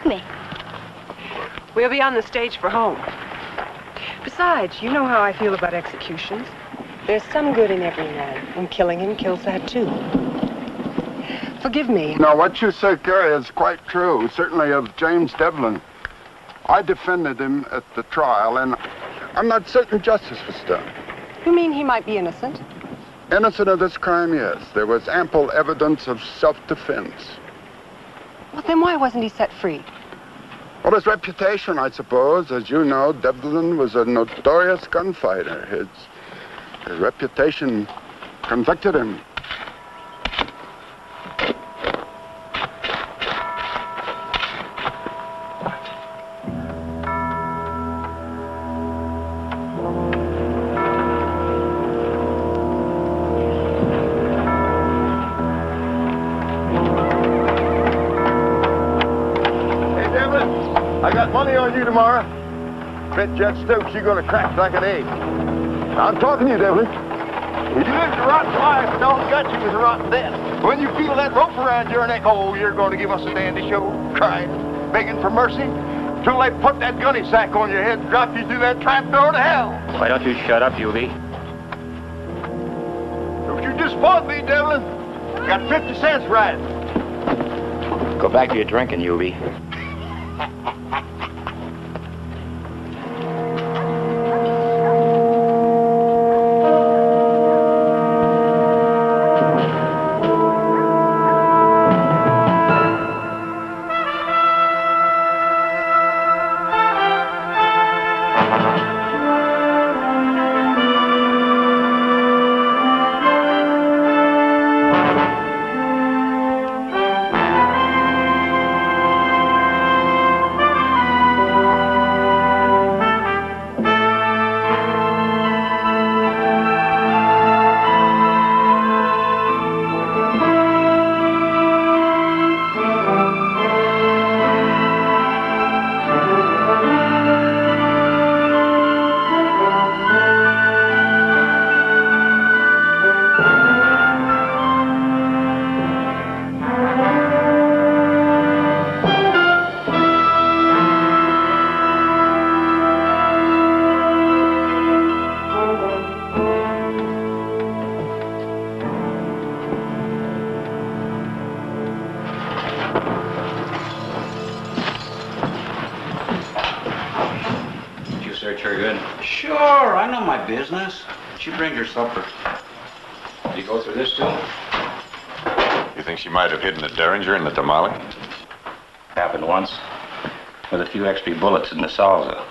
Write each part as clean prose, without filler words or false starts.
me. We'll be on the stage for home. Besides, you know how I feel about executions. There's some good in every man, and killing him kills that too. Forgive me. No, what you say, Carrie, is quite true, certainly of James Devlin. I defended him at the trial, and I'm not certain justice was done. You mean he might be innocent? Innocent of this crime, yes. There was ample evidence of self-defense. Well, then why wasn't he set free? Well, his reputation, I suppose. As you know, Devlin was a notorious gunfighter. His reputation convicted him. Tomorrow, bet Judge Stokes you're gonna crack like an egg. I'm talking to you, Devlin. You lived a rotten life and all it got you was a rotten death. When you feel that rope around your neck, oh, you're gonna give us a dandy show, crying, begging for mercy, till they put that gunny sack on your head and drop you through that trap door to hell. Why don't you shut up, Hubie? Don't you just fault me, Devlin. Got 50 cents right. Go back to your drinking, Hubie. Business? She bring her supper. Did you go through this too? You think she might have hidden the Derringer in the Tamale? Happened once. With a few extra bullets in the salsa.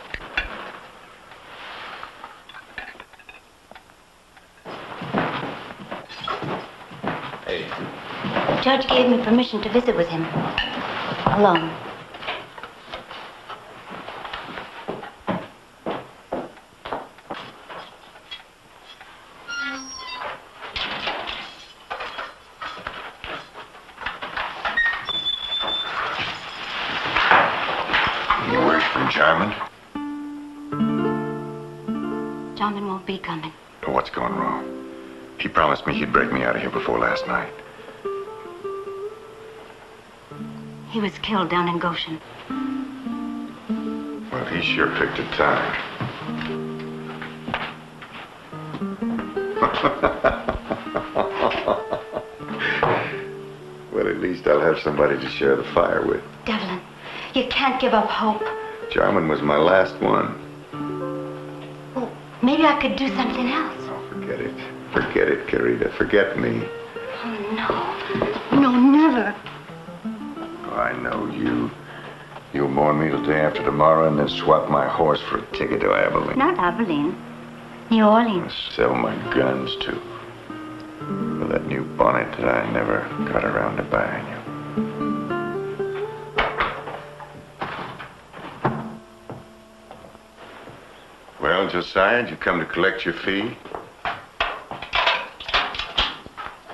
Hey. The judge gave me permission to visit with him. Alone. Jarman? Jarman won't be coming. What's going wrong? He promised me he'd break me out of here before last night. He was killed down in Goshen. Well, he sure picked a time. Well, at least I'll have somebody to share the fire with. Devlin, you can't give up hope. Jarman was my last one. Well, maybe I could do something else. Oh, forget it. Forget it, Carita. Forget me. Oh, no. No, never. Oh, I know you. You'll mourn me till day after tomorrow and then swap my horse for a ticket to Abilene. Not Abilene. New Orleans. I'll sell my guns, too. For that new bonnet that I never got around to buying you. Well, Josiah, did you come to collect your fee?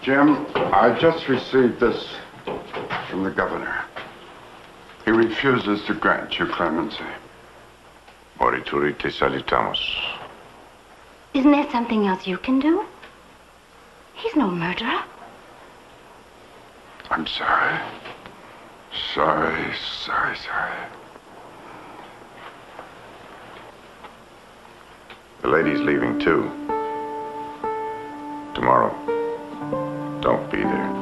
Jim, I just received this from the governor. He refuses to grant you clemency. Morituri te salutamos. Isn't there something else you can do? He's no murderer. I'm sorry. Sorry. The lady's leaving too. Tomorrow. Don't be there.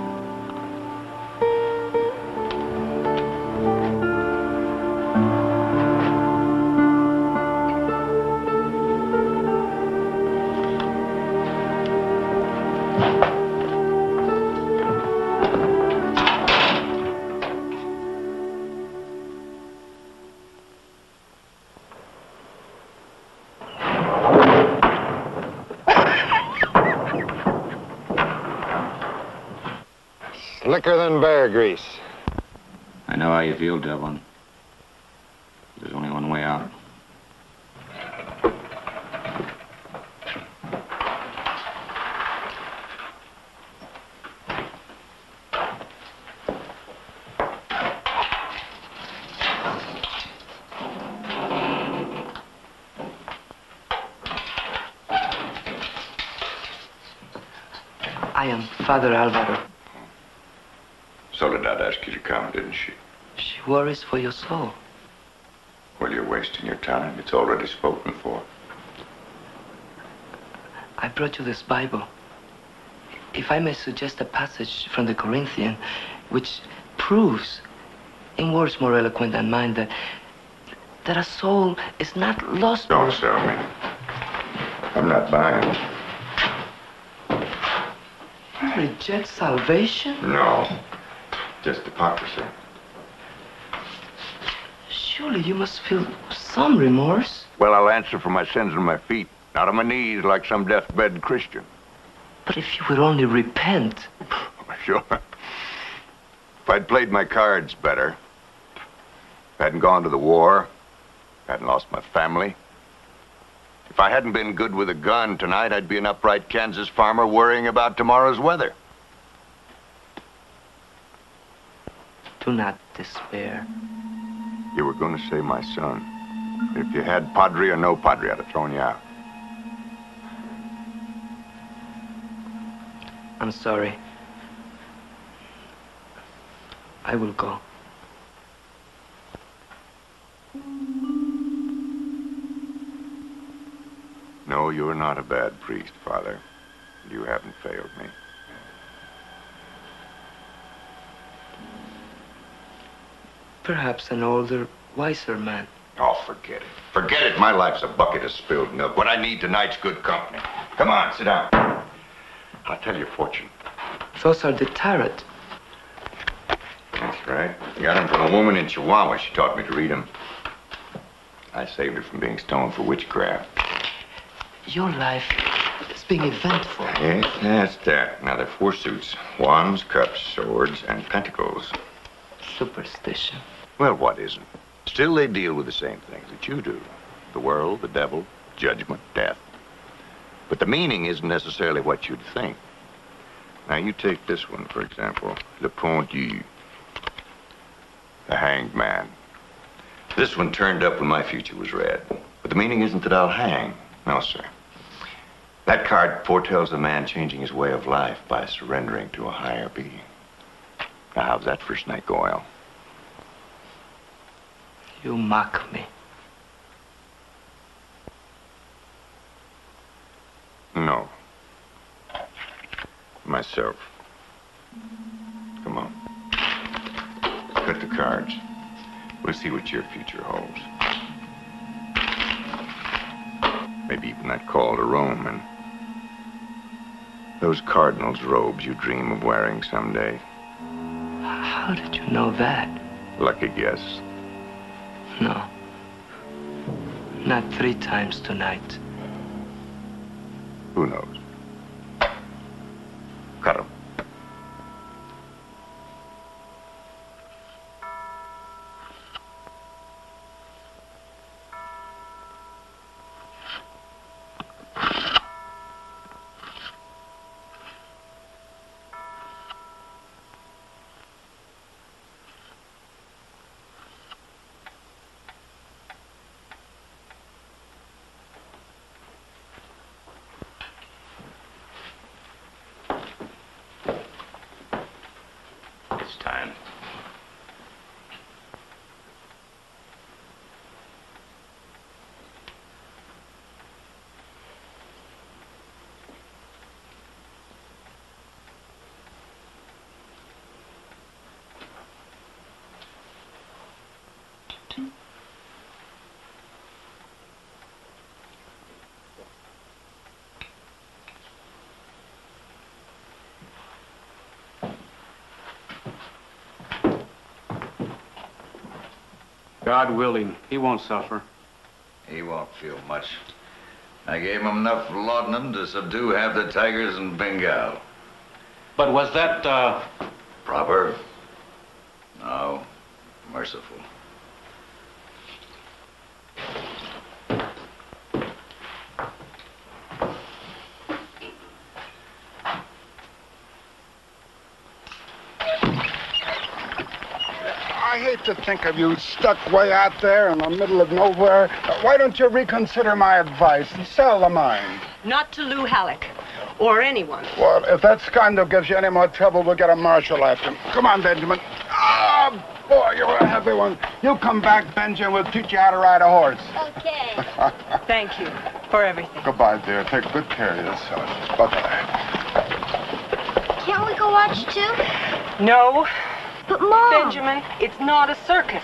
Slicker than bear grease. I know how you feel, Devlin. There's only one way out. I am Father Alvaro. Soledad asked you to come, didn't she? She worries for your soul. Well, you're wasting your time. It's already spoken for. I brought you this Bible. If I may suggest a passage from the Corinthian, which proves, in words more eloquent than mine, that a soul is not lost. Don't sell me. I'm not buying. You reject salvation? No. Just hypocrisy. Surely you must feel some remorse. Well, I'll answer for my sins on my feet, not on my knees like some deathbed Christian. But if you would only repent. Sure. If I'd played my cards better, hadn't gone to the war, hadn't lost my family, if I hadn't been good with a gun tonight, I'd be an upright Kansas farmer worrying about tomorrow's weather. Do not despair. You were going to say my son. If you had Padre or no Padre, I'd have thrown you out. I'm sorry. I will go. No, you're not a bad priest, Father. You haven't failed me. Perhaps an older, wiser man. Oh, forget it. Forget it. My life's a bucket of spilled milk. What I need tonight's good company. Come on, sit down. I'll tell you a fortune. Those are the tarot. That's right. I got them from a woman in Chihuahua. She taught me to read them. I saved her from being stoned for witchcraft. Your life is being eventful. Yes, that's that. Now, there are 4 suits. Wands, cups, swords, and pentacles. Superstition. Well, what isn't? Still, they deal with the same things that you do. The world, the devil, judgment, death. But the meaning isn't necessarily what you'd think. Now, you take this one, for example. Le Pendu. The hanged man. This one turned up when my future was red. But the meaning isn't that I'll hang. No, sir. That card foretells a man changing his way of life by surrendering to a higher being. Now, how's that for snake oil? You mock me. No. Myself. Come on. Cut the cards. We'll see what your future holds. Maybe even that call to Rome and those cardinal's robes you dream of wearing someday. How did you know that? Lucky guess. No. Not 3 times tonight. Who knows? Cut 'em. God willing, he won't suffer. He won't feel much. I gave him enough laudanum to subdue half the tigers in Bengal. But was that, Proper? No. Merciful. I hate to think of you stuck way out there in the middle of nowhere. Why don't you reconsider my advice and sell the mine? Not to Lou Halleck. Or anyone. Well, if that scoundrel gives you any more trouble, we'll get a marshal after him. Come on, Benjamin. Ah, boy, you're a heavy one. You come back, Benji, and we'll teach you how to ride a horse. Okay. Thank you for everything. Goodbye, dear. Take good care of yourself. Bye-bye. Can't we go watch too? No, But Mom. Benjamin, it's not a circus.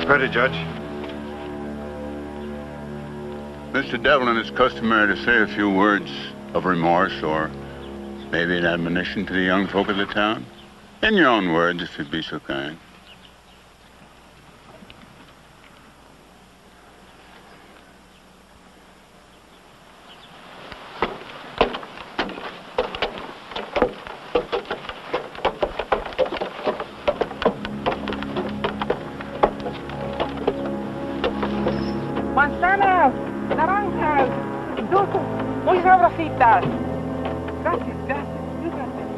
Ready, Judge. Mr. Devlin, it's customary to say a few words of remorse or maybe an admonition to the young folk of the town. In your own words, if you'd be so kind. Manzanas, naranjas, dulces, muy sabrositas. Gracias, gracias, gracias.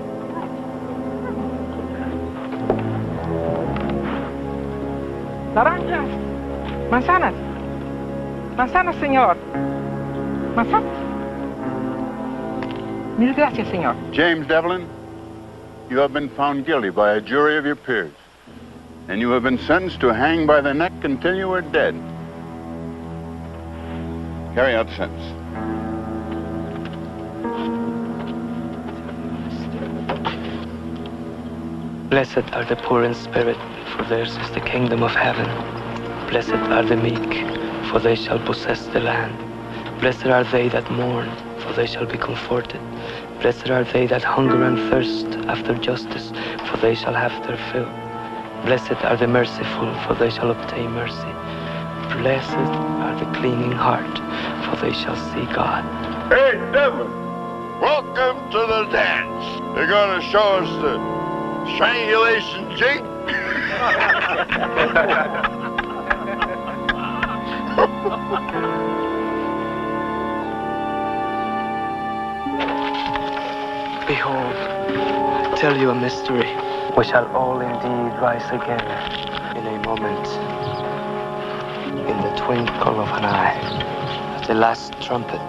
Naranjas, manzanas, manzanas, señor. Manzanas. Mil gracias, señor. James Devlin, you have been found guilty by a jury of your peers, and you have been sentenced to hang by the neck until you are dead. Carry out the sentence. Blessed are the poor in spirit, for theirs is the kingdom of heaven. Blessed are the meek, for they shall possess the land. Blessed are they that mourn, for they shall be comforted. Blessed are they that hunger and thirst after justice, for they shall have their fill. Blessed are the merciful, for they shall obtain mercy. Blessed are the clean in heart, for they shall see God. Hey, Devlin, welcome to the dance. They're going to show us the strangulation jig. Behold, I tell you a mystery. We shall all indeed rise again in a moment, in the twinkle of an eye, at the last trumpet.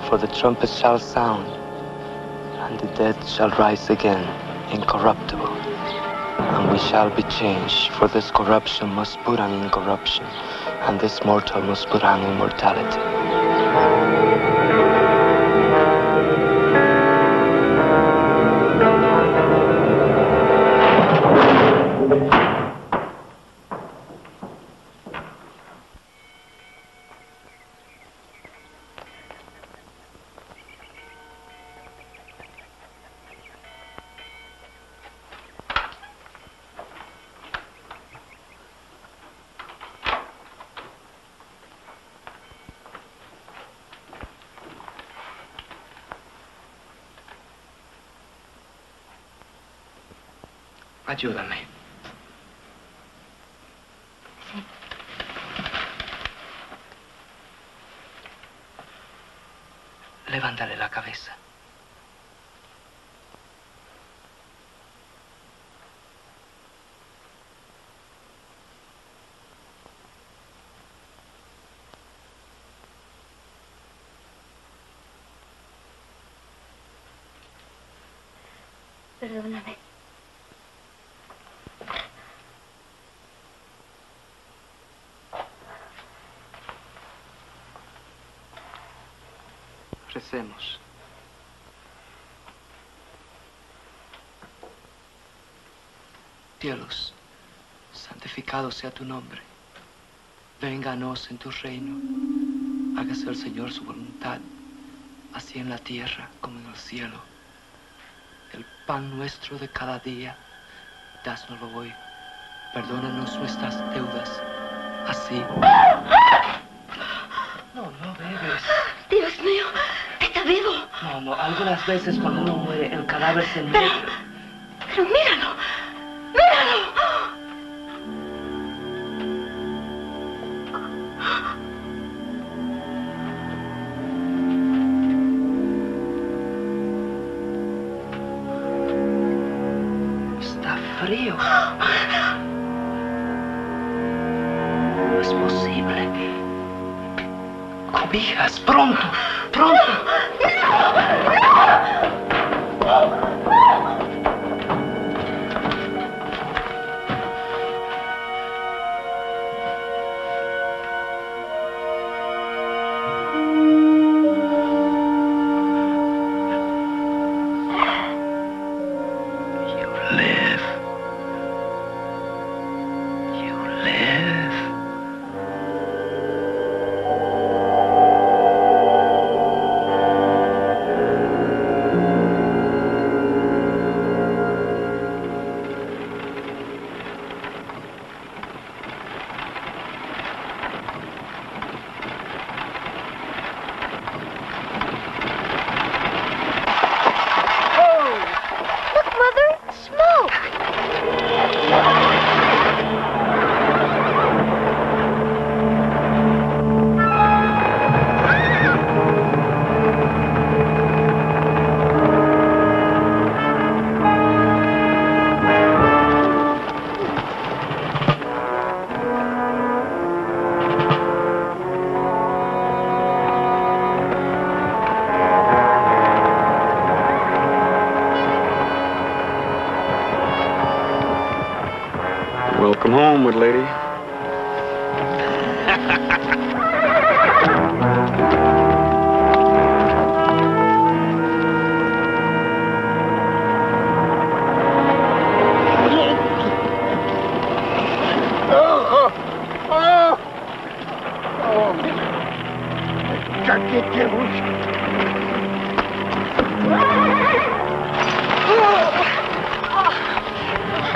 For the trumpet shall sound, and the dead shall rise again, incorruptible. And we shall be changed, for this corruption must put on incorruption, and this mortal must put on immortality. Ayúdame. Sí. Levántale la cabeza. Perdóname. Recemos. Cielos, santificado sea tu nombre. Vénganos en tu reino. Hágase el Señor su voluntad, así en la tierra como en el cielo. El pan nuestro de cada día, dásnoslo hoy. Perdónanos nuestras deudas, así. No bebes. Dios mío, está vivo. No, algunas veces cuando uno muere, el cadáver se muere. Pero míralo, míralo. Está frío. No es posible. Cobijas, pronto, pronto. Welcome home, wood lady.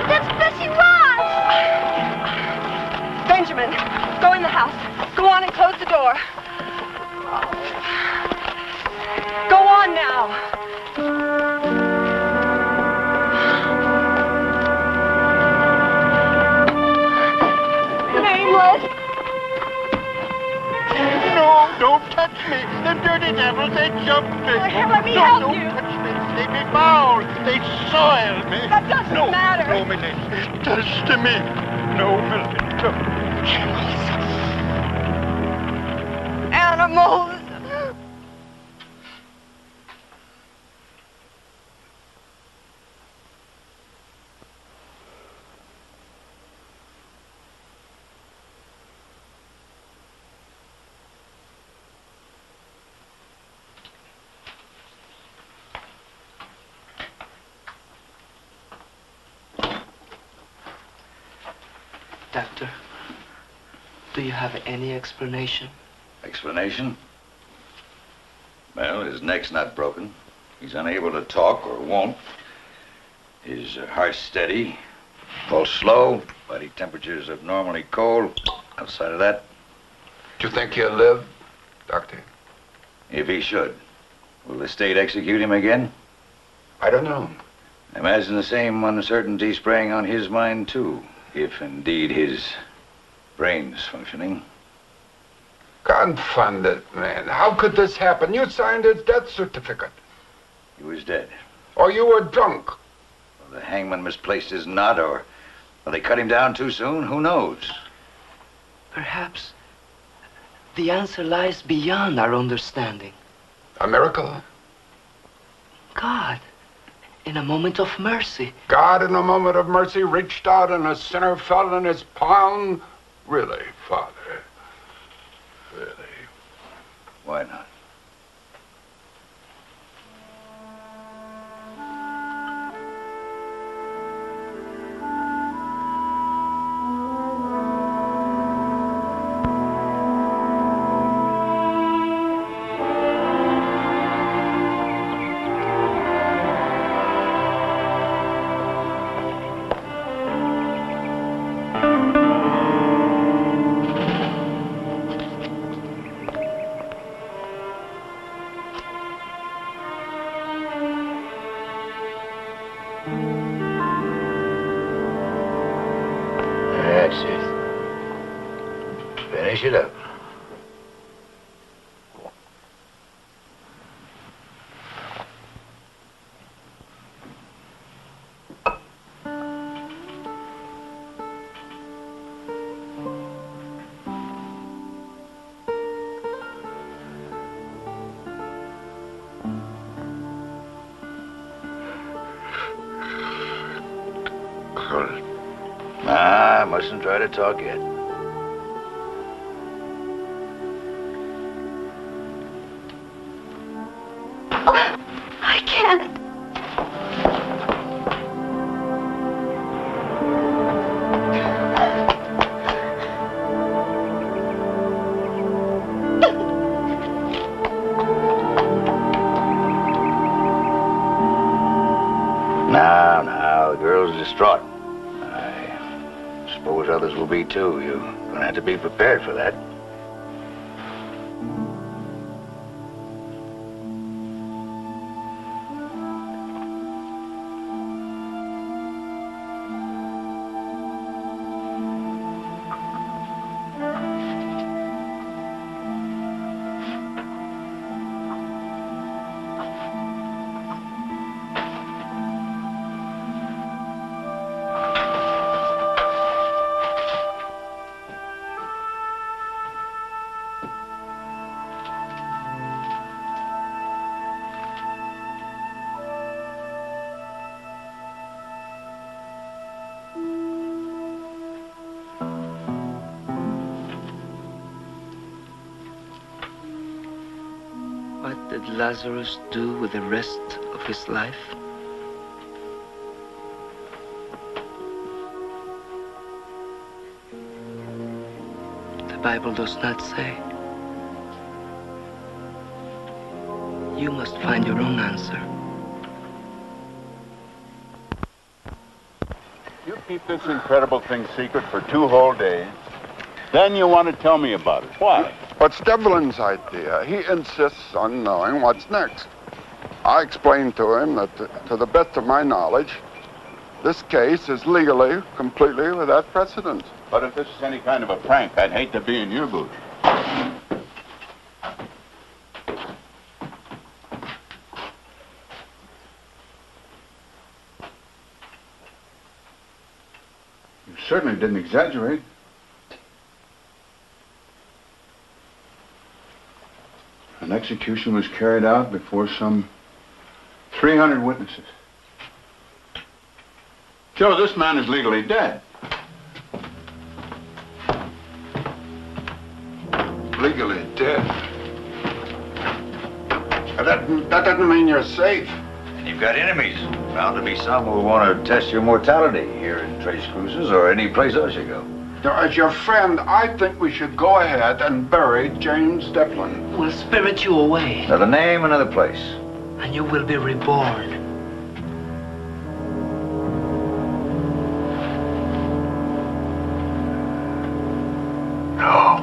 That's Bessie Ross! Benjamin, go in the house. Go on and close the door. Go on now. Nameless. No, don't touch me. The dirty devils, they jumped me. Let me no, help don't you. touch me. They be foul. They soiled me. That doesn't matter. No, me lady. Touch to me. No, Melinda. Animals. Doctor, do you have any explanation? Explanation? Well, his neck's not broken. He's unable to talk or won't. His heart's steady, pulse slow, body temperature's abnormally cold. Outside of that... Do you think he'll live, Doctor? If he should. Will the state execute him again? I don't know. Imagine the same uncertainty spraying on his mind, too, if indeed his brain's functioning. Confound it, man. How could this happen? You signed his death certificate. He was dead. Or you were drunk. Well, the hangman misplaced his nut, or they cut him down too soon. Who knows? Perhaps the answer lies beyond our understanding. A miracle? God, in a moment of mercy. God, in a moment of mercy, reached out and a sinner fell in his palm? Really, Father? Really? Why not? That's it. Finish it up. I mustn't try to talk yet. I can't. Now, the girl's distraught. I suppose others will be too. You're gonna have to be prepared for that. What did Lazarus do with the rest of his life? The Bible does not say. You must find your own answer. You keep this incredible thing secret for 2 whole days. Then you want to tell me about it. Why? What's Devlin's idea? He insists on knowing what's next. I explained to him that, to the best of my knowledge, this case is legally, completely without precedent. But if this is any kind of a prank, I'd hate to be in your booth. You certainly didn't exaggerate. An execution was carried out before some 300 witnesses. Joe, this man is legally dead. Legally dead? That doesn't mean you're safe. And you've got enemies. Bound to be some who want to test your mortality here in Trace Cruises or any place else you go. Now, as your friend, I think we should go ahead and bury James Devlin. We'll spirit you away. Another name, another place. And you will be reborn. No.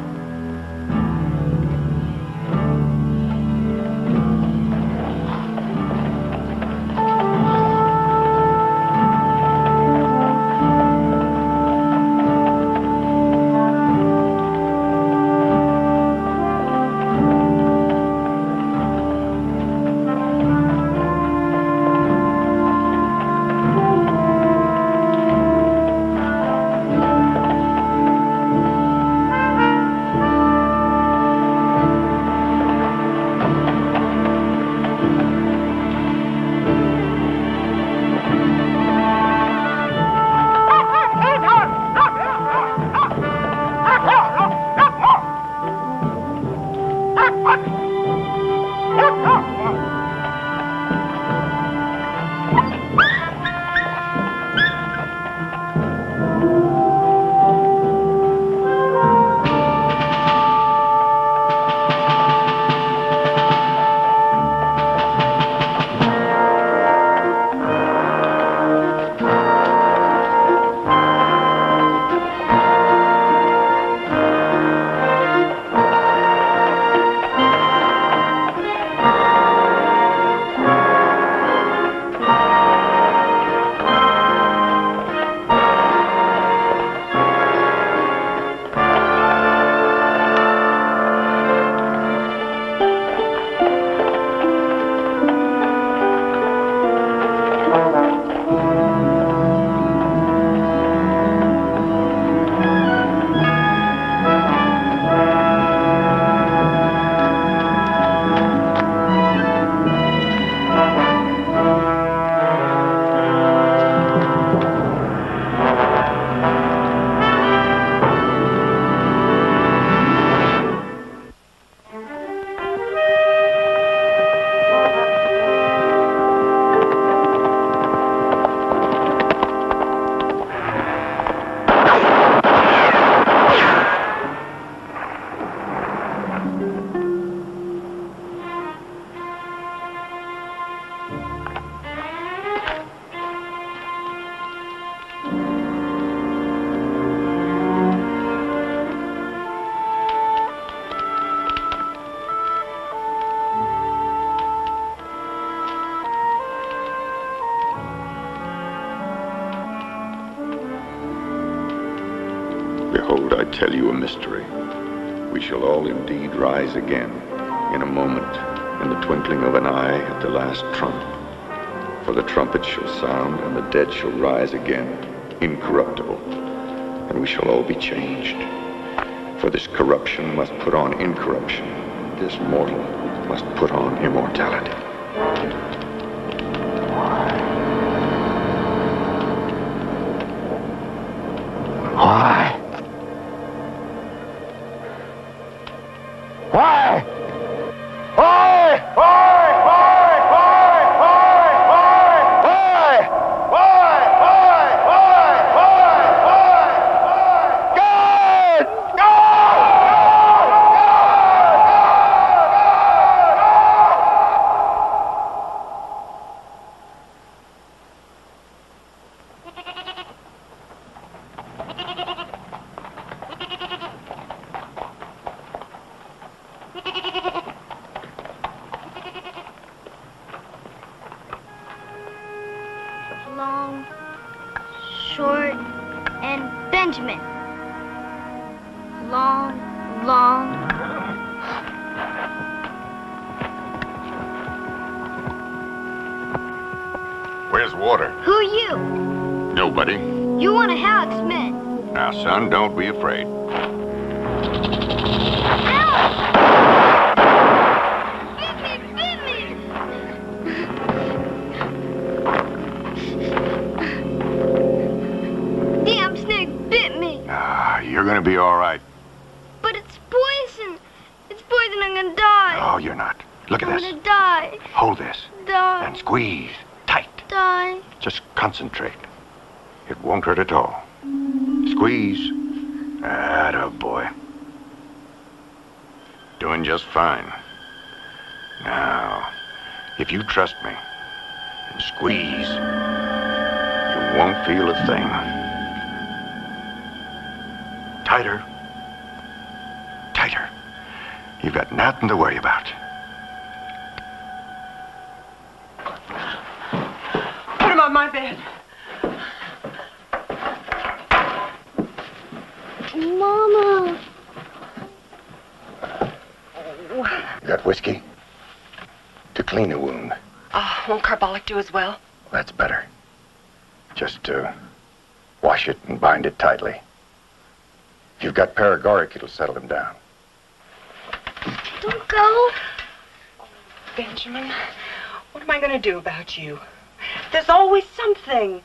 Behold, I tell you a mystery. We shall all indeed rise again, in a moment, in the twinkling of an eye, at the last trump. For the trumpet shall sound, and the dead shall rise again, incorruptible, and we shall all be changed. For this corruption must put on incorruption, this mortal must put on immortality. Why? Why? Why? Why? Why? Why? Why? Why? Why? Why? Why? God! Long, short, and Benjamin. Long, long. Where's water? Who are you? Nobody. You one of Halleck's men. Now, son, don't be afraid. Damn snake bit me. You're gonna be all right. But it's poison. It's poison. I'm gonna die. Oh, you're not. Look at I'm this. gonna die. Hold this. Die. And squeeze. Tight. Die. Just concentrate. It won't hurt at all. Squeeze. Atta boy. Doing just fine. Now, if you trust me and squeeze, you won't feel a thing. Tighter. Tighter. You've got nothing to worry about. Put him on my bed. Mama. You got whiskey? To clean the wound. Won't carbolic do as well? That's better. Just wash it and bind it tightly. If you've got paregoric, it'll settle him down. Don't go. Benjamin, what am I going to do about you? There's always something.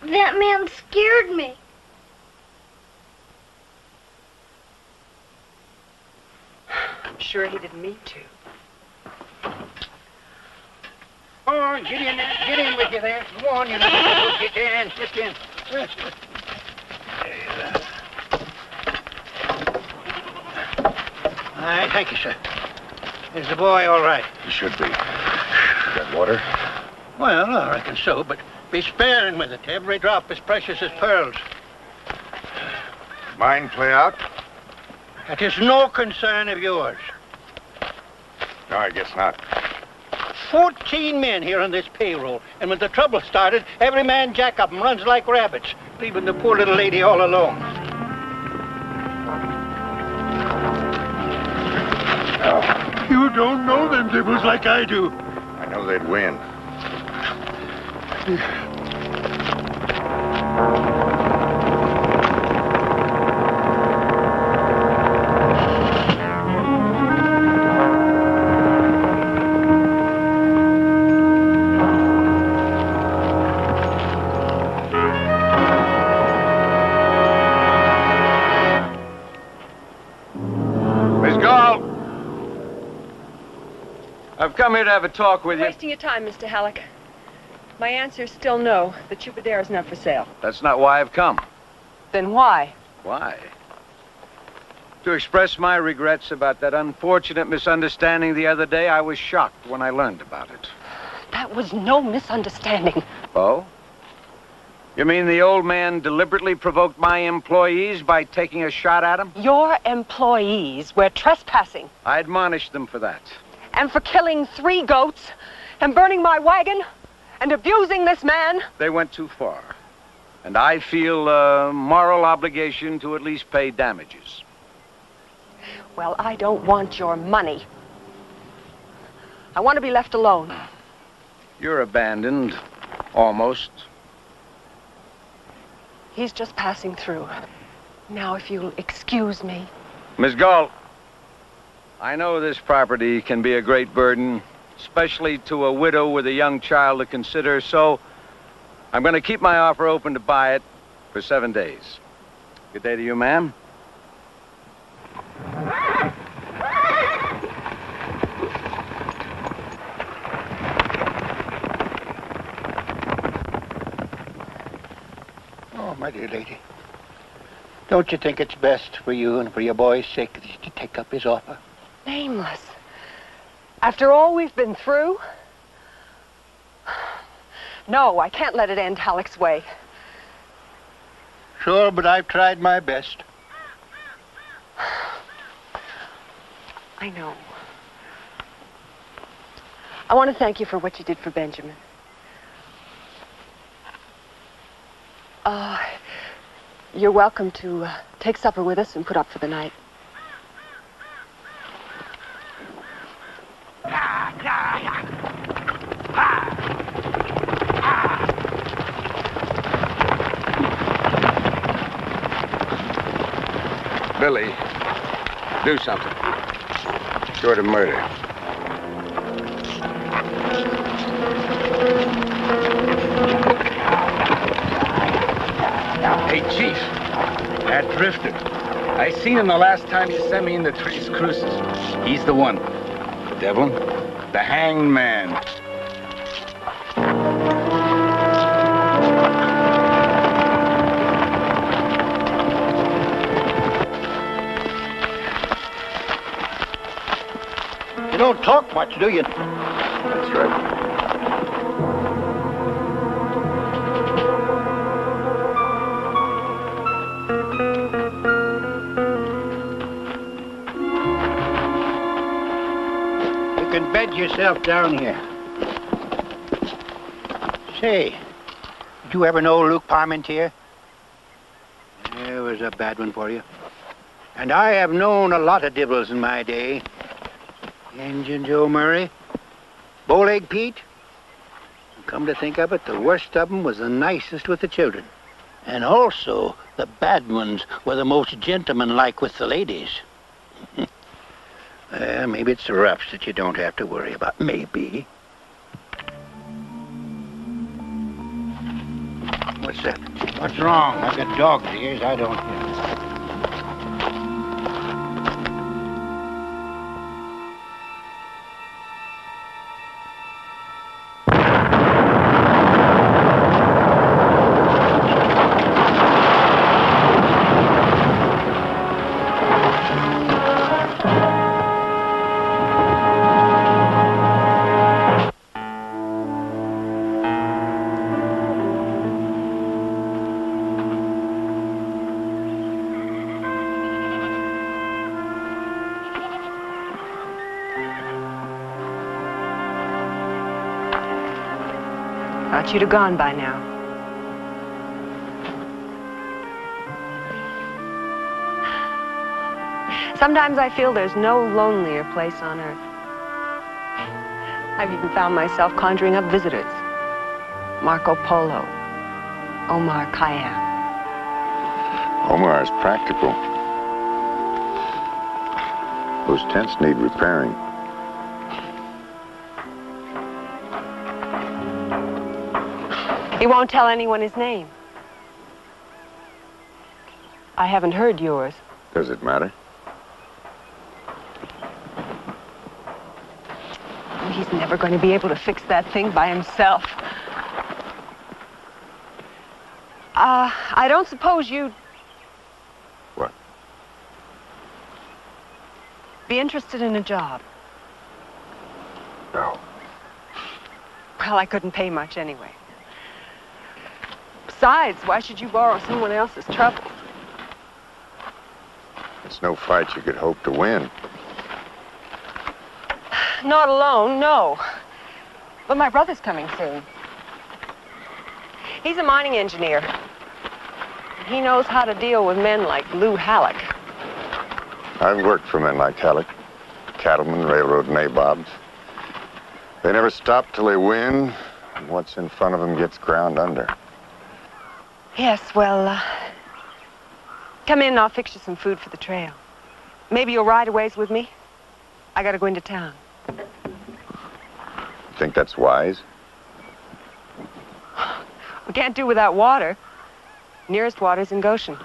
That man scared me. I'm sure he didn't mean to. Go on, get in there. Get in with you there. Go on, you little get in. Get in. All right, thank you, sir. Is the boy all right? He should be. You got water? Well, I reckon so, but be sparing with it. Every drop as precious as pearls. Mind play out? That is no concern of yours. No, I guess not. 14 men here on this payroll, and when the trouble started, every man jack up and runs like rabbits, leaving the poor little lady all alone. Oh. You don't know them devils like I do. I know they'd win. I've come here to have a talk with you. Wasting your time, Mr. Halleck. My answer is still no. The Chupadera's not for sale. That's not why I've come. Then why? Why? To express my regrets about that unfortunate misunderstanding the other day. I was shocked when I learned about it. That was no misunderstanding. Oh? You mean the old man deliberately provoked my employees by taking a shot at them? Your employees were trespassing. I admonished them for that. And for killing 3 goats, and burning my wagon, and abusing this man. They went too far. And I feel a moral obligation to at least pay damages. Well, I don't want your money. I want to be left alone. You're abandoned. Almost. He's just passing through. Now, if you'll excuse me. Miss Galt, I know this property can be a great burden, especially to a widow with a young child to consider, so I'm going to keep my offer open to buy it for 7 days. Good day to you, ma'am. Oh, my dear lady. Don't you think it's best for you and for your boy's sake that you to take up his offer? Nameless. After all we've been through? No, I can't let it end Halleck's way. Sure, but I've tried my best. I know. I want to thank you for what you did for Benjamin. You're welcome to take supper with us and put up for the night. Billy, do something. Short of murder. Hey, Chief, that drifter. I seen him the last time you sent me in the Tres Cruces. He's the one. Devlin, the hanged man. You don't talk much, do you? That's right. You can bed yourself down here. Say, did you ever know Luke Parmentier? There was a bad one for you. And I have known a lot of divils in my day. Injun Joe Murray, Bowleg Pete. Come to think of it, the worst of them was the nicest with the children. And also, the bad ones were the most gentlemanlike with the ladies. Well, maybe it's the roughs that you don't have to worry about. Maybe. What's that? What's wrong? I've got dog's ears. I don't hear. not, you'd have gone by now. Sometimes I feel there's no lonelier place on earth. I've even found myself conjuring up visitors. Marco Polo, Omar Khayyam. Omar's practical. Those tents need repairing. He won't tell anyone his name. I haven't heard yours. Does it matter? He's never going to be able to fix that thing by himself. I don't suppose you'd... What? Be interested in a job. No. Well, I couldn't pay much anyway. Besides, why should you borrow someone else's trouble? It's no fight you could hope to win. Not alone, no. But my brother's coming soon. He's a mining engineer. He knows how to deal with men like Lou Halleck. I've worked for men like Halleck. Cattlemen, railroad nabobs. They never stop till they win, and what's in front of them gets ground under. Yes, well, come in and I'll fix you some food for the trail. Maybe you'll ride a ways with me? I gotta go into town. Think that's wise? We can't do without water. Nearest water's in Goshen.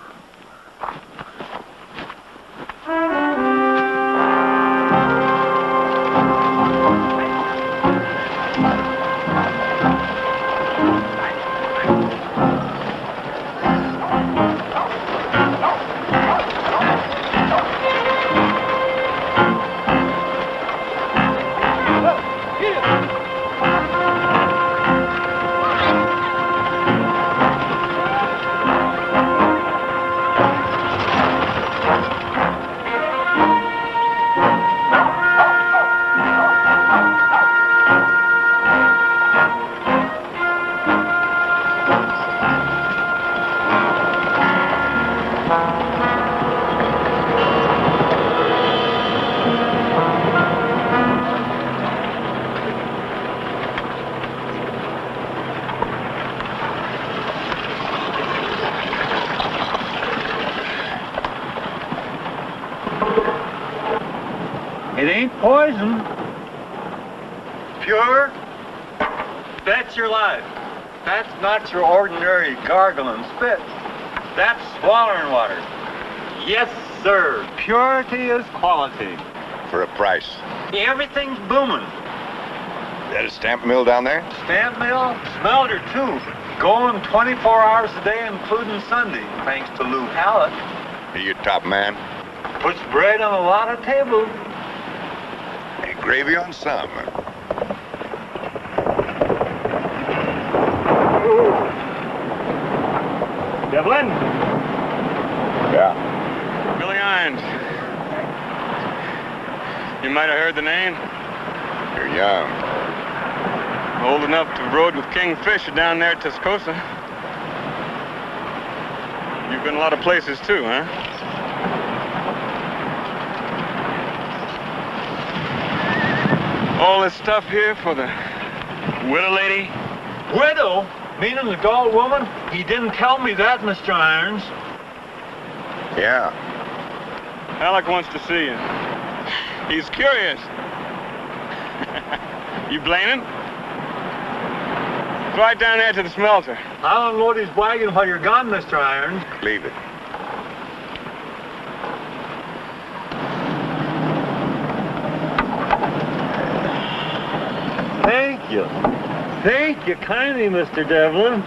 It ain't poison. Pure. That's your life. That's not your ordinary gargling spit. That's swallowing water. Yes, sir. Purity is quality. For a price. Everything's booming. Is that a stamp mill down there? Stamp mill, smelter too. Going 24 hours a day, including Sunday, thanks to Lou Halleck. Are you top man? Puts bread on a lot of tables. And gravy on some. Devlin? Yeah. Billy Irons. You might have heard the name. You're young. Old enough to have rode with King Fisher down there at Tascosa. You've been a lot of places too, huh? All this stuff here for the widow lady? Widow? Meaning the gold woman? He didn't tell me that, Mr. Irons. Yeah. Alec wants to see you. He's curious. You blaming? Right down there to the smelter. I'll unload his wagon while you're gone, Mr. Irons. Leave it. Thank you. Thank you kindly, Mr. Devlin.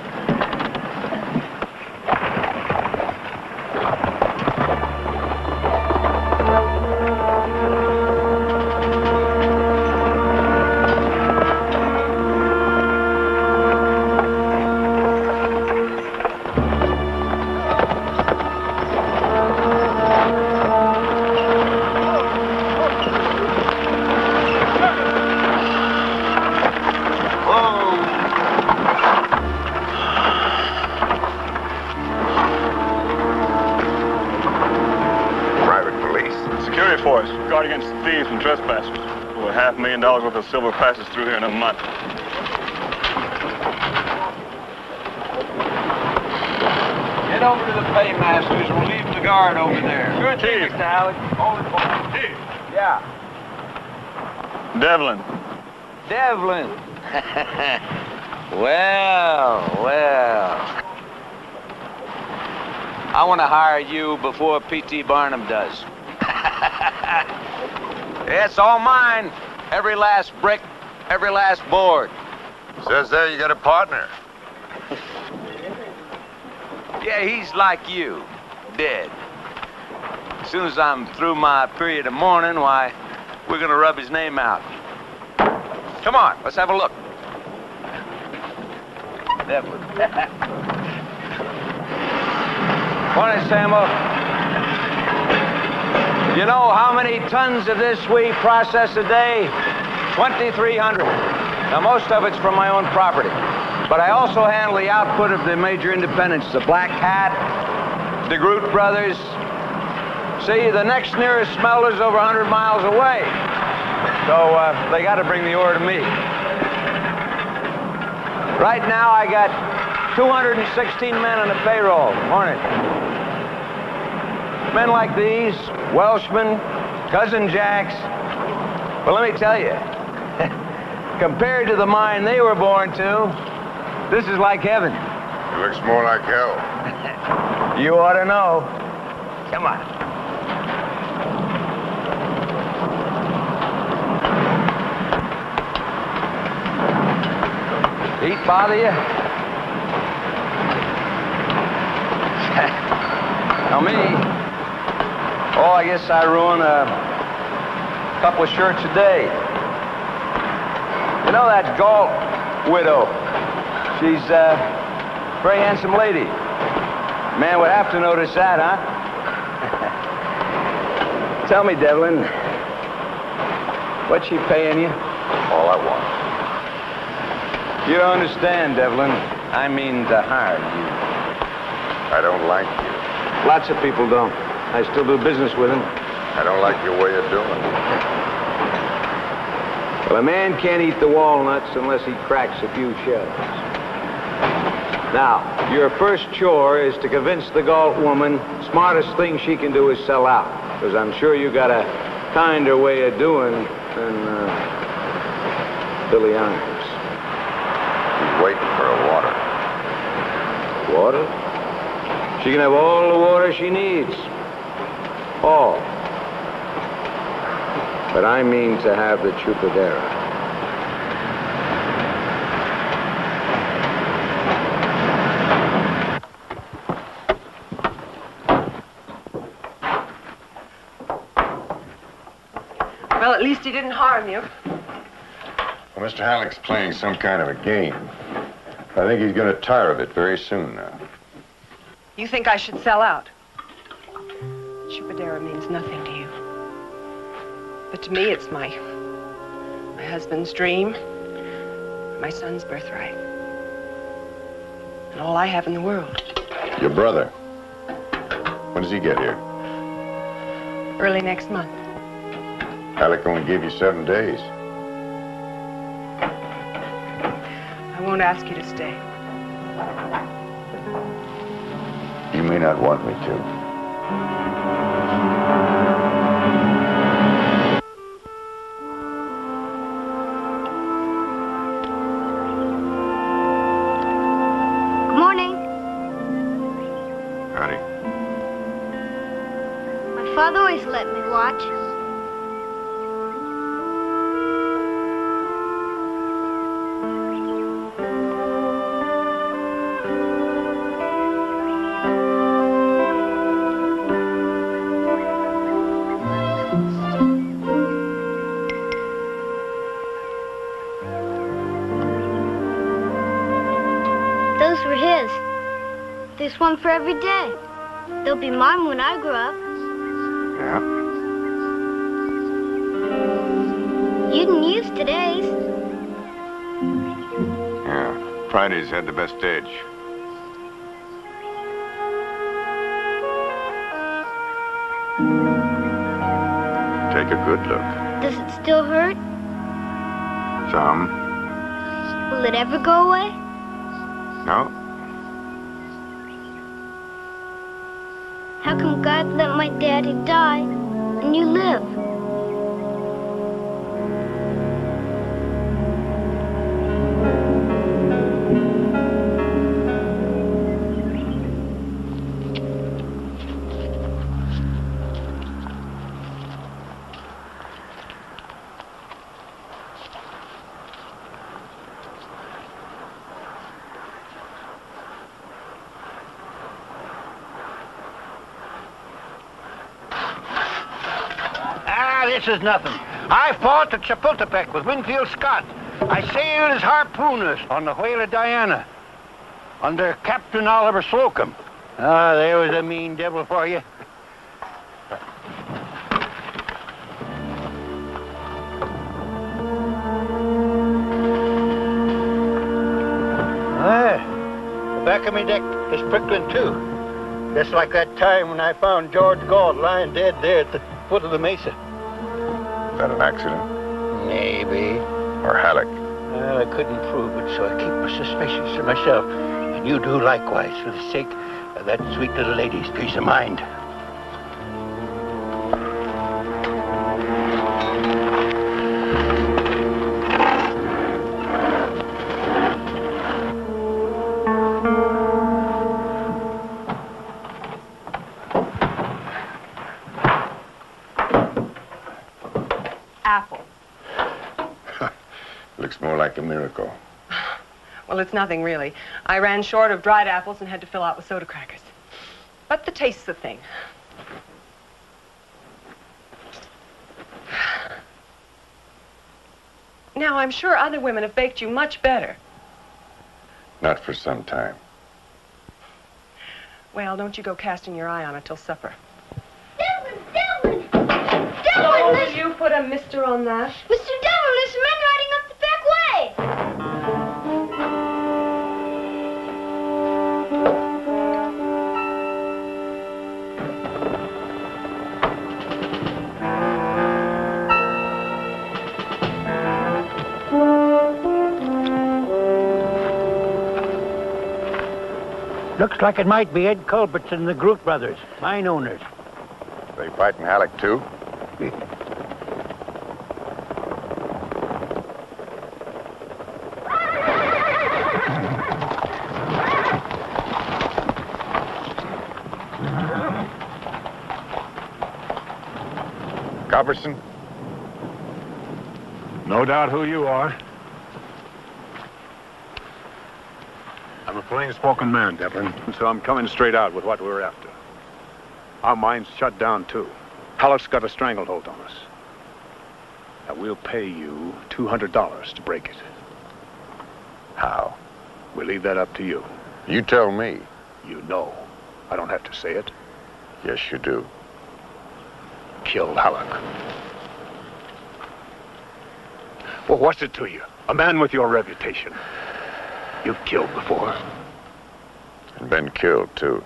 thieves and trespassers. Over $500,000 worth of silver passes through here in a month. Get over to the paymasters. We'll leave the guard over there. Sure thing, Mr. Halleck. Hold it for me. Yeah. Devlin. Devlin. Well. I want to hire you before P.T. Barnum does. It's all mine. Every last brick, every last board. Says there you got a partner. Yeah, he's like you, dead. As soon as I'm through my period of mourning, why, we're gonna rub his name out. Come on, let's have a look. Devlin. Morning, Samuel. You know how many tons of this we process a day? 2,300. Now, most of it's from my own property. But I also handle the output of the major independents, the Black Hat, the Groot Brothers. See, the next nearest smelter's over 100 miles away. So they got to bring the ore to me. Right now, I got 216 men on the payroll. Morning. Men like these, Welshmen, Cousin Jacks. Well, let me tell you, compared to the mine they were born to, this is like heaven. It looks more like hell. You ought to know. Come on. Heat bother you? Now me, oh, I guess I ruin a couple of shirts a day. You know that Galt widow? She's a very handsome lady. Man would have to notice that, huh? Tell me, Devlin, what's she paying you? All I want. You don't understand, Devlin. I mean to hire you. I don't like you. Lots of people don't. I still do business with them. I don't like your way of doing it. Well, a man can't eat the walnuts unless he cracks a few shells. Now, your first chore is to convince the Galt woman smartest thing she can do is sell out. Because I'm sure you got a kinder way of doing than Billy Yonkers. He's waiting for a water. Water? She can have all the water she needs. All. But I mean to have the Chupadera. Well, at least he didn't harm you. Well, Mr. Halleck's playing some kind of a game. I think he's going to tire of it very soon now. You think I should sell out? Chupadera means nothing to you. But to me, it's my husband's dream, my son's birthright, and all I have in the world. Your brother. When does he get here? Early next month. Halleck only gave you 7 days. I won't ask you to stay. You may not want me to. Good morning. Howdy. My father always let me watch. Those were his. There's one for every day. They'll be mine when I grow up. Yeah? You didn't use today's. Yeah. Friday's had the best edge. Take a good look. Does it still hurt? Some. Will it ever go away? No. How come God let my daddy die and you live? This is nothing. I fought at Chapultepec with Winfield Scott. I sailed as harpooners on the whaler Diana under Captain Oliver Slocum. Ah, there was a mean devil for you. The back of my deck is prickling too. Just like that time when I found George Galt lying dead there at the foot of the mesa. Is that an accident? Maybe. Or Halleck? Well, I couldn't prove it, so I keep my suspicions to myself. And you do likewise, for the sake of that sweet little lady's peace of mind. Apple. Looks more like a miracle. Well, it's nothing, really. I ran short of dried apples and had to fill out with soda crackers. But the taste's the thing. Now, I'm sure other women have baked you much better. Not for some time. Well, don't you go casting your eye on it till supper. Devlin, Oh, there's... you put a mister on that? Mr. Devlin, there's men riding up the back way. Looks like it might be Ed Culbertson and the Groot brothers, mine owners. They fighting Halleck, too? Culbertson? No doubt who you are. I'm a plain-spoken man, Devlin, so I'm coming straight out with what we're after. Our mine's shut down, too. Halleck's got a stranglehold on us. Now, we'll pay you $200 to break it. How? We'll leave that up to you. You tell me. You know. I don't have to say it. Yes, you do. Kill Halleck. Well, what's it to you? A man with your reputation. You've killed before. And been killed, too.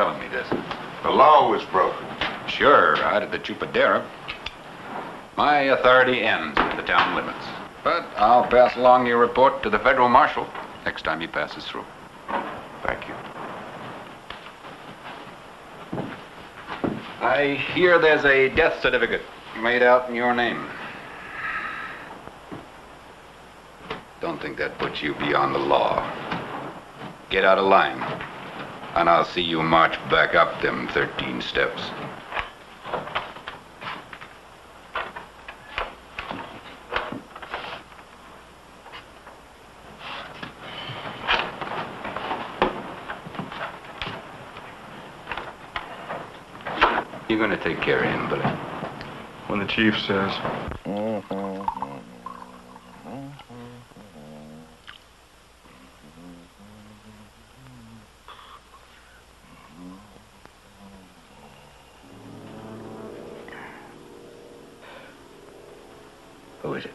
telling me this? The law was broken. Sure, out at the Chupadera. My authority ends at the town limits. But I'll pass along your report to the federal marshal next time he passes through. Thank you. I hear there's a death certificate made out in your name. Don't think that puts you beyond the law. Get out of line, and I'll see you march back up them 13 steps. You're gonna take care of him, Billy. When the chief says. Who is it?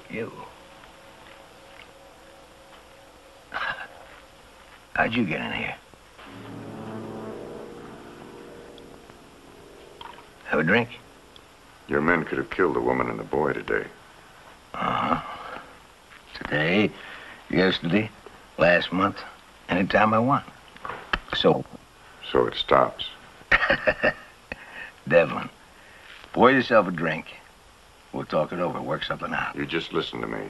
You. How'd you get in here? Have a drink? Your men could have killed the woman and the boy today. Uh-huh. Today, yesterday, last month, anytime I want. So it stops. Devlin, pour yourself a drink. We'll talk it over, work something out. You just listen to me.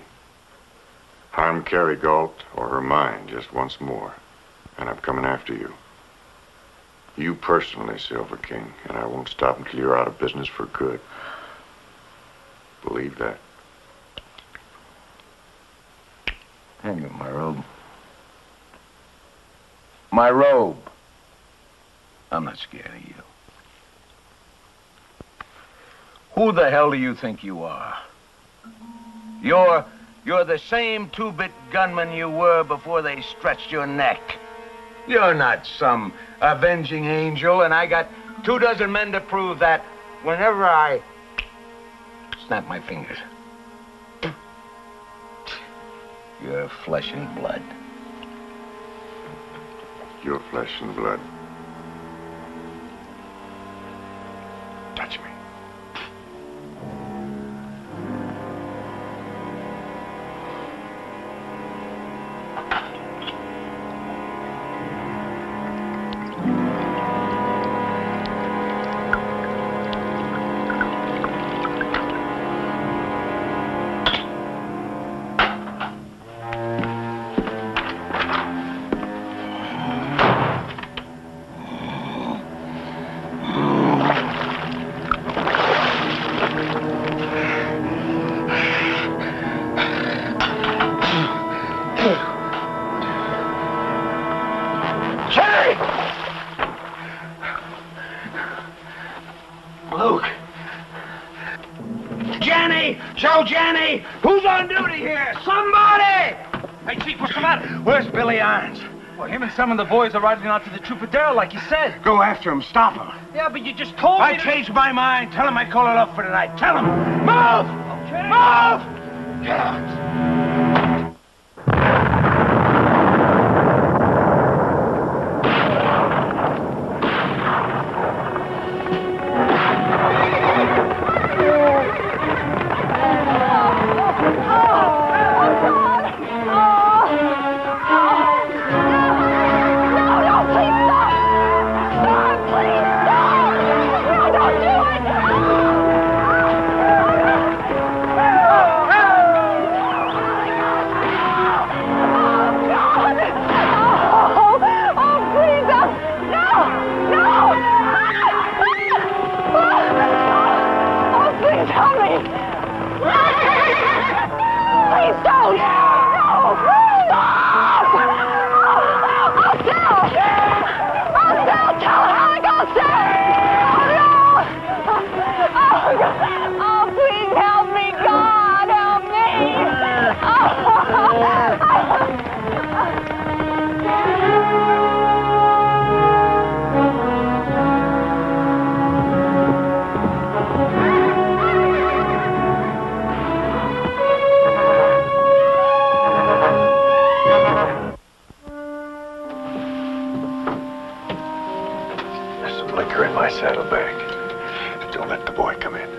Harm Carrie Galt or her mind just once more, and I'm coming after you. You personally, Silver King, and I won't stop until you're out of business for good. Believe that. Hand me my robe. My robe. I'm not scared of you. Who the hell do you think you are? You're the same two-bit gunman you were before they stretched your neck. You're not some avenging angel, and I got 24 men to prove that whenever I snap my fingers. You're flesh and blood. Your flesh and blood. Touch me. Luke! Jenny! Joe Jenny! Who's on duty here? Somebody! Hey, Chief, what's the matter? Where's Billy Irons? Well, him and some of the boys are riding out to the Chupadera like you said. Go after him. Stop him. Yeah, but you just told me I changed my mind. Tell him I call it off for tonight. Tell him. Move! Okay. Move! Get out. liquor in my saddlebag. Don't let the boy come in.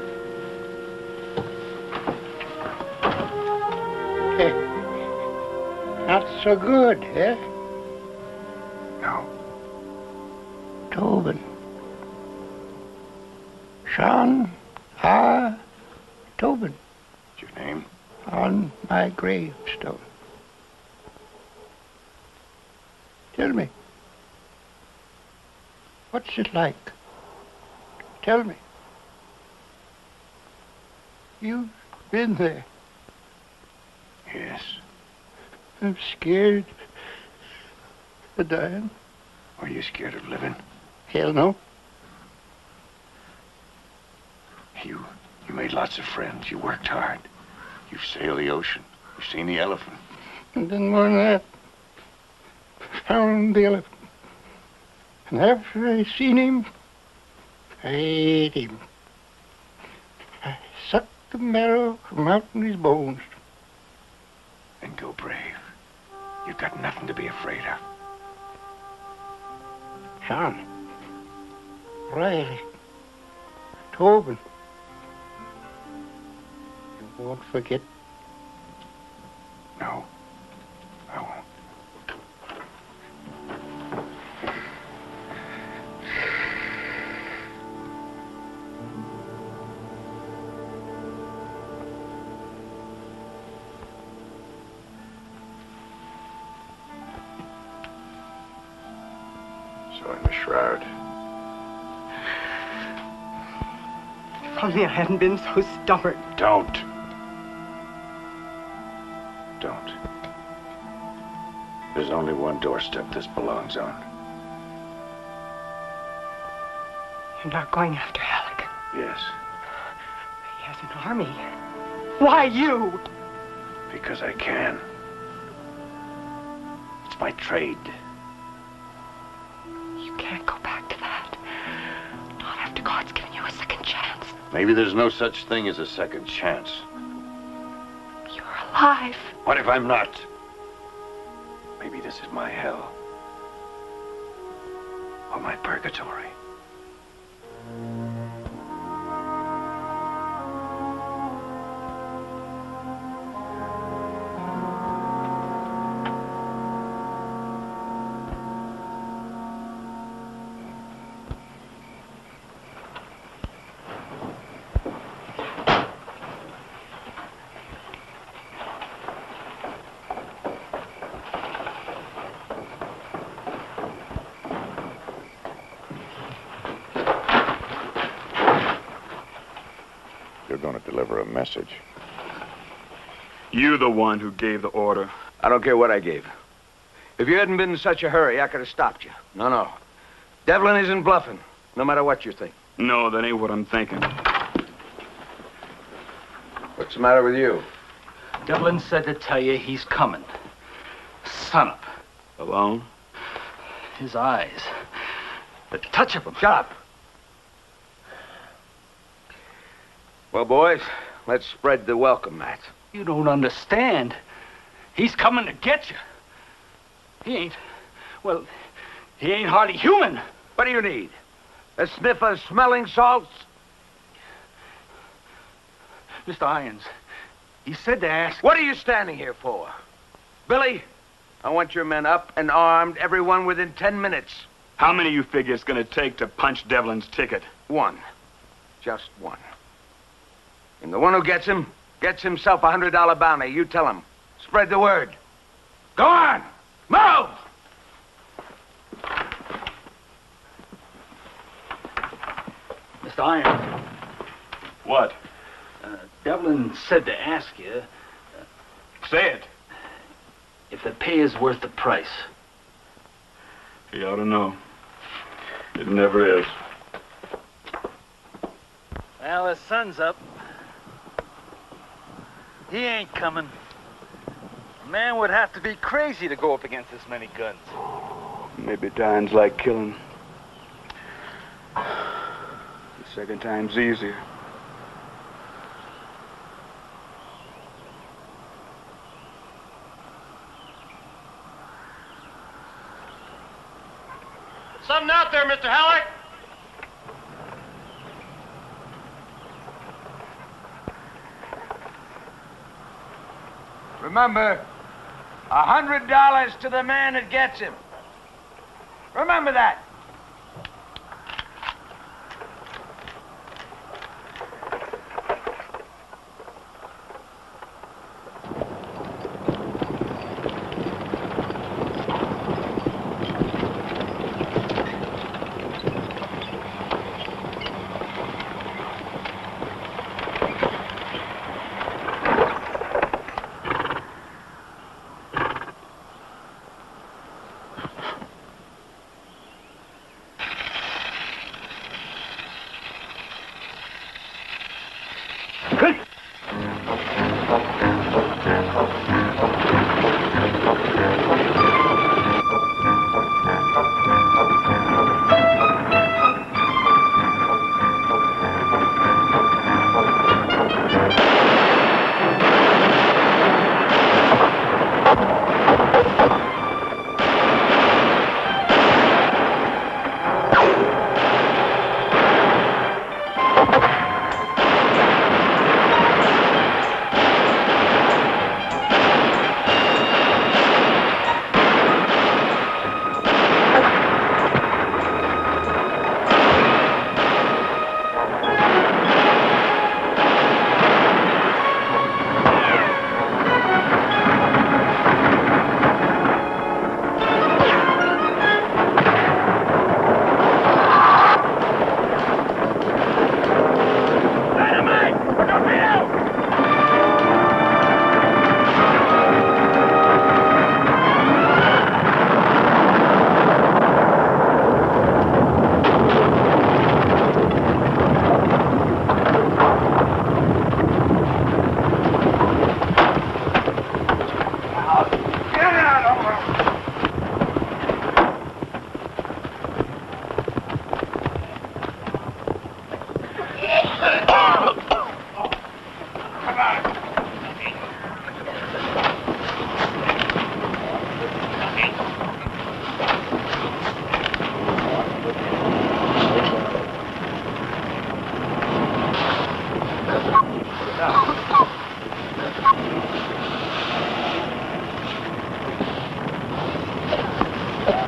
Not so good, eh? No. Tobin. Sean R. Tobin. What's your name? On my gravestone. Tell me. What's it like? Tell me. You've been there. Yes. I'm scared of dying. Are you scared of living? Hell no. You made lots of friends. You worked hard. You've sailed the ocean. You've seen the elephant. And then more than that, found the elephant. And after I seen him, I ate him. I sucked the marrow from out in his bones. And go brave. You've got nothing to be afraid of. Sean. Riley. Tobin. You won't forget. No. I won't. So in the shroud. If only I hadn't been so stubborn. Don't. Don't. There's only one doorstep this belongs on. You're not going after Halleck. Yes, He has an army. Why you? because I can. It's my trade. You can't go back to that. Not after God's given you a second chance. Maybe there's no such thing as a second chance. You're alive. What if I'm not? Maybe this is my hell. Or my purgatory. You're going to deliver a message. You the one who gave the order. I don't care what I gave. If you hadn't been in such a hurry, I could have stopped you. No. Devlin isn't bluffing, no matter what you think. No, that ain't what I'm thinking. What's the matter with you? Devlin said to tell you he's coming. Son up. Alone? His eyes. The touch of them. Shut up. Well, boys, let's spread the welcome mat. You don't understand. He's coming to get you. He ain't hardly human. What do you need? A sniff of smelling salts? Mr. Irons, he said to ask... What are you standing here for? Billy, I want your men up and armed, everyone within 10 minutes. How many you figure it's gonna take to punch Devlin's ticket? One. Just one. And the one who gets him, gets himself a $100 bounty. You tell him. Spread the word. Go on! Move! Mr. Irons. What? Devlin said to ask you... Say it. If the pay is worth the price. He ought to know. It never is. Well, the sun's up. He ain't coming. A man would have to be crazy to go up against this many guns. Maybe dying's like killing. The second time's easier. Something out there, Mr. Halleck? Remember, $100 to the man that gets him. Remember that.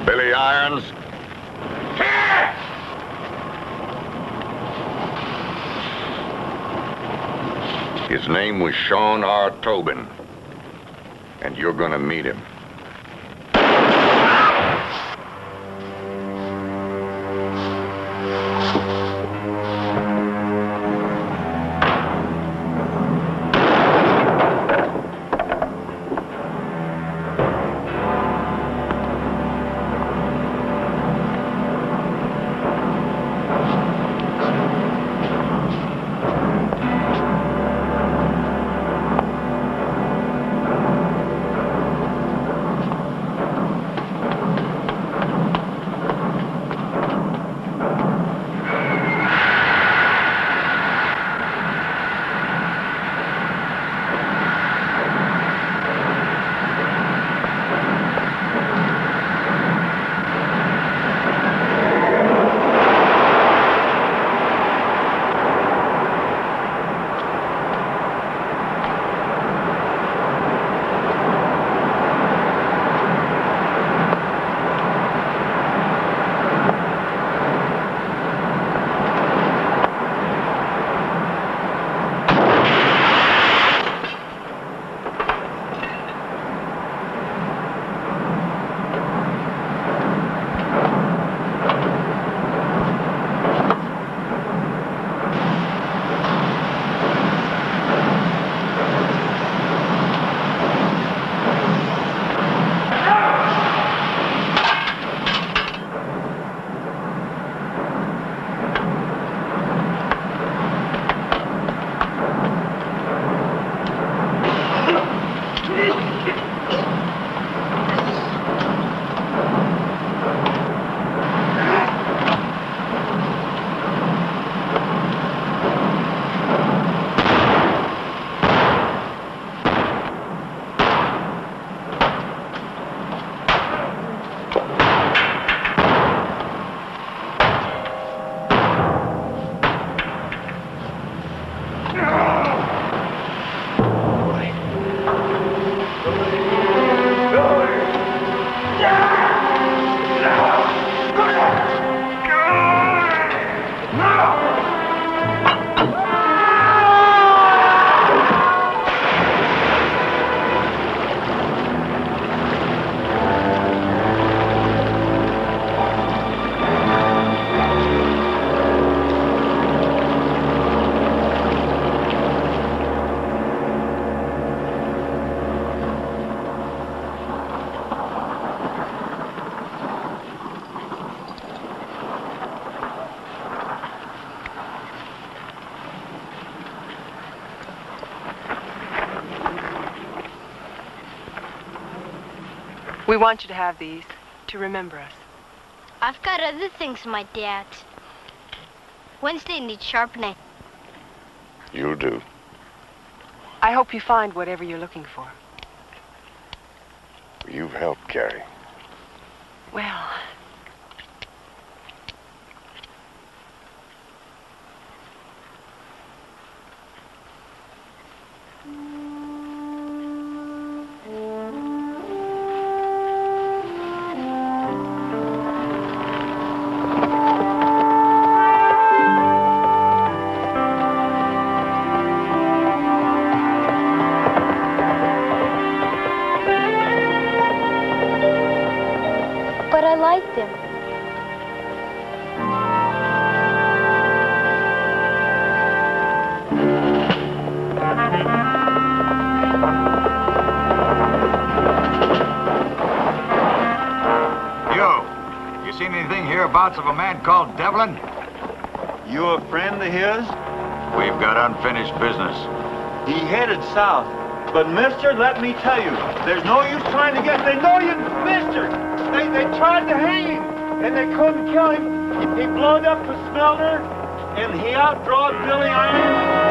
Billy Irons. His name was Sean R. Tobin, and you're gonna meet him. We want you to have these to remember us. I've got other things in my dad's. Wednesday needs sharpening. You'll do. I hope you find whatever you're looking for. You've helped, Carrie. Well, But I liked him. You seen anything hereabouts of a man called Devlin? You a friend of his? We've got unfinished business. He headed south. But, mister, let me tell you, there's no use trying to get... They know you, mister! They tried to hang him, and they couldn't kill him. He blowed up the smelter, and he outdrawed Billy Iron.